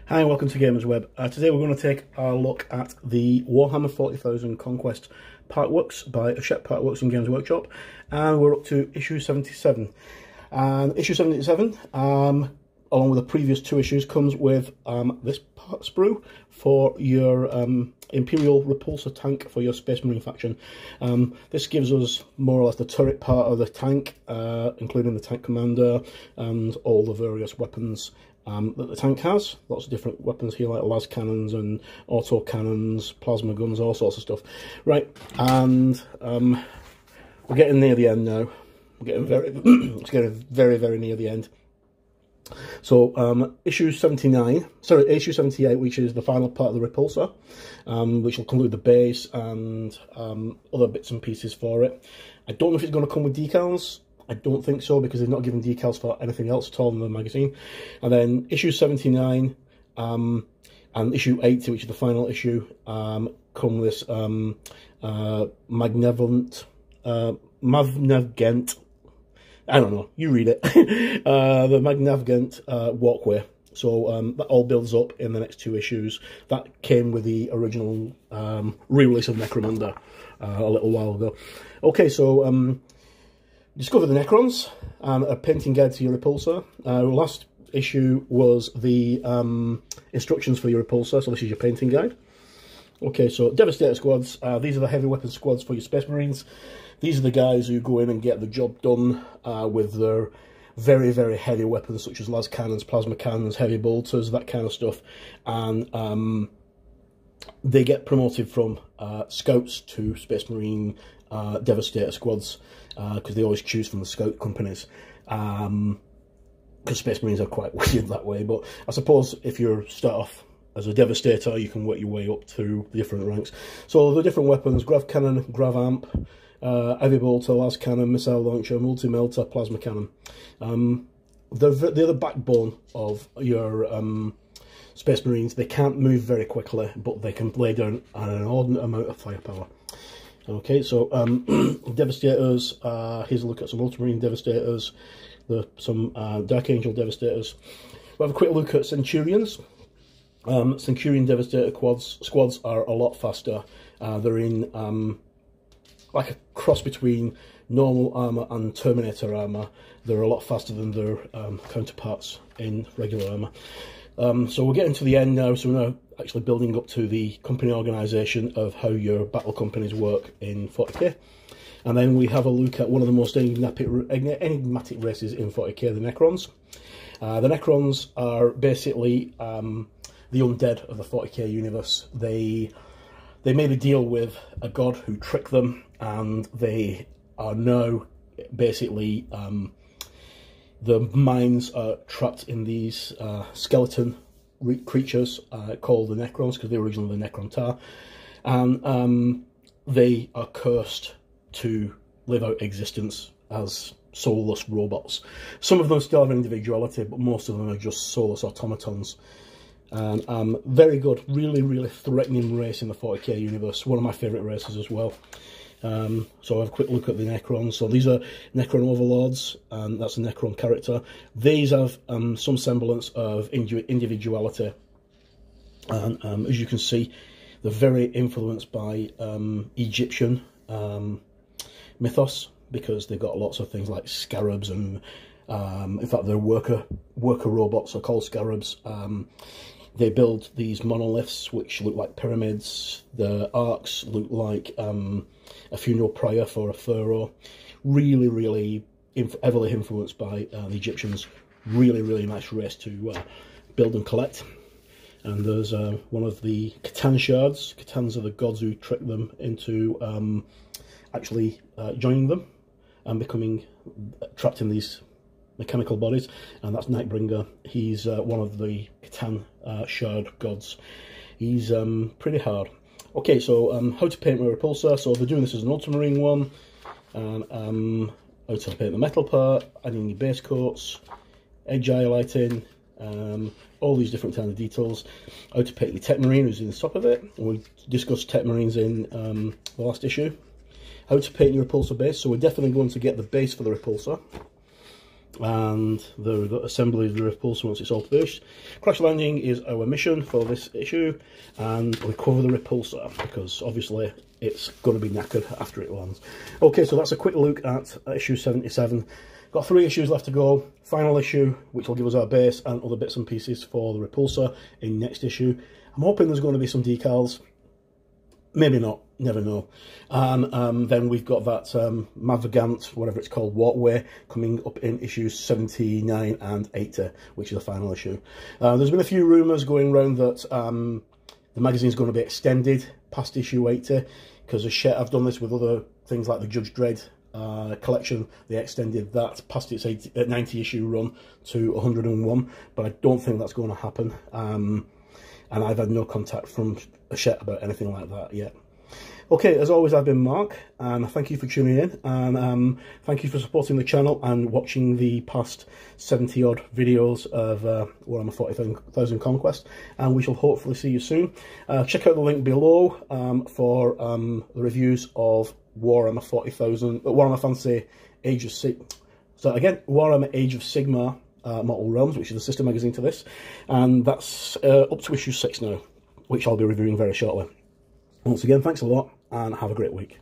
Hi and welcome to Gamers Web. Today we're going to take a look at the Warhammer 40,000 Conquest Part Works by Hachette Partworks and Games Workshop, and we're up to issue 77. And issue 77, along with the previous two issues, comes with this part sprue for your Imperial Repulsor tank for your Space Marine faction. This gives us more or less the turret part of the tank, including the tank commander and all the various weapons that the tank has. Lots of different weapons here, like las cannons and auto cannons, plasma guns, all sorts of stuff. Right, and we're getting near the end now. We're getting very near the end. So issue 78, which is the final part of the Repulsor, which will conclude the base and other bits and pieces for it. I don't know if it's going to come with decals. I don't think so, because they've not given decals for anything else at all in the magazine. And then issue 79 and issue 80, which is the final issue, come with this Magnavent, I don't know, you read it, the Magnavent walkway. So that all builds up in the next two issues. That came with the original re-release of Necromunda a little while ago. Okay, so discover the Necrons, a painting guide to your Repulsor. Last issue was the instructions for your Repulsor, so this is your painting guide. Okay, so Devastator squads, these are the heavy weapon squads for your Space Marines. These are the guys who go in and get the job done with their very heavy weapons, such as las cannons, plasma cannons, heavy bolters, that kind of stuff. And they get promoted from scouts to Space Marine Devastator squads, because they always choose from the scout companies, because Space Marines are quite weird that way. But I suppose if you start off as a Devastator, you can work your way up through the different ranks. So the different weapons: Grav Cannon, Grav Amp, heavy bolter, las cannon, missile launcher, multi-melter, plasma cannon. They're the backbone of your Space Marines. They can't move very quickly, but they can lay down an inordinate amount of firepower. Okay, so Devastators, here's a look at some Ultramarine Devastators, some Dark Angel Devastators. We'll have a quick look at Centurions. Centurion Devastator squads are a lot faster. They're in like a cross between normal armour and Terminator armour. They're a lot faster than their counterparts in regular armour. So we're getting to the end now, so we're now actually building up to the company organisation of how your battle companies work in 40k. And then we have a look at one of the most enigmatic races in 40k, the Necrons. The Necrons are basically the undead of the 40k universe. They made a deal with a god who tricked them, and they are now basically the minds are trapped in these skeleton creatures called the Necrons, because they were originally the Necron Tar, and they are cursed to live out existence as soulless robots. Some of them still have individuality, but most of them are just soulless automatons. Very good, really threatening race in the 40k universe. One of my favourite races as well. So I'll have a quick look at the Necrons. So these are Necron Overlords, and that's a Necron character. These have some semblance of individuality, and as you can see, they're very influenced by Egyptian mythos, because they've got lots of things like scarabs, and in fact their worker robots are called scarabs. They build these monoliths which look like pyramids. The arcs look like a funeral pyre for a pharaoh. Really heavily influenced by the Egyptians. Really nice race to build and collect. And there's one of the Catan shards. Catans are the gods who trick them into actually joining them and becoming trapped in these mechanical bodies, and that's Nightbringer. He's one of the Catan shard gods. He's pretty hard. Okay, so how to paint my Repulsor. So they're doing this as an Ultramarine one, and how to paint the metal part, adding your base coats, edge highlighting, all these different kind of details. How to paint the Tech Marine, who's in the top of it. We discussed Tech Marines in the last issue. How to paint your Repulsor base. So we're definitely going to get the base for the Repulsor. and the assembly of the repulsor once it's all finished. Crash landing is our mission for this issue, and recover the repulsor, because obviously it's going to be knackered after it lands. Okay, so that's a quick look at issue 77. Got 3 issues left to go. Final issue, which will give us our base and other bits and pieces for the repulsor in next issue. I'm hoping there's going to be some decals. Maybe not, never know. And then we've got that Mavagant, whatever it's called, Walkway, coming up in issues 79 and 80, which is the final issue. There's been a few rumours going around that the magazine's going to be extended past issue 80, because Hachette have done this with other things like the Judge Dredd collection. They extended that past its 90 issue run to 101, but I don't think that's going to happen. And I've had no contact from Hachette about anything like that yet. Okay, as always, I've been Mark, and thank you for tuning in, and thank you for supporting the channel and watching the past 70 odd videos of Warhammer 40,000 Conquest, and we shall hopefully see you soon. Check out the link below for the reviews of Warhammer 40,000, Warhammer Fantasy Age of Sigmar. So again, Warhammer Age of Sigmar Mortal Realms, which is the sister magazine to this, and that's up to issue 6 now, which I'll be reviewing very shortly. Once again, thanks a lot, and have a great week.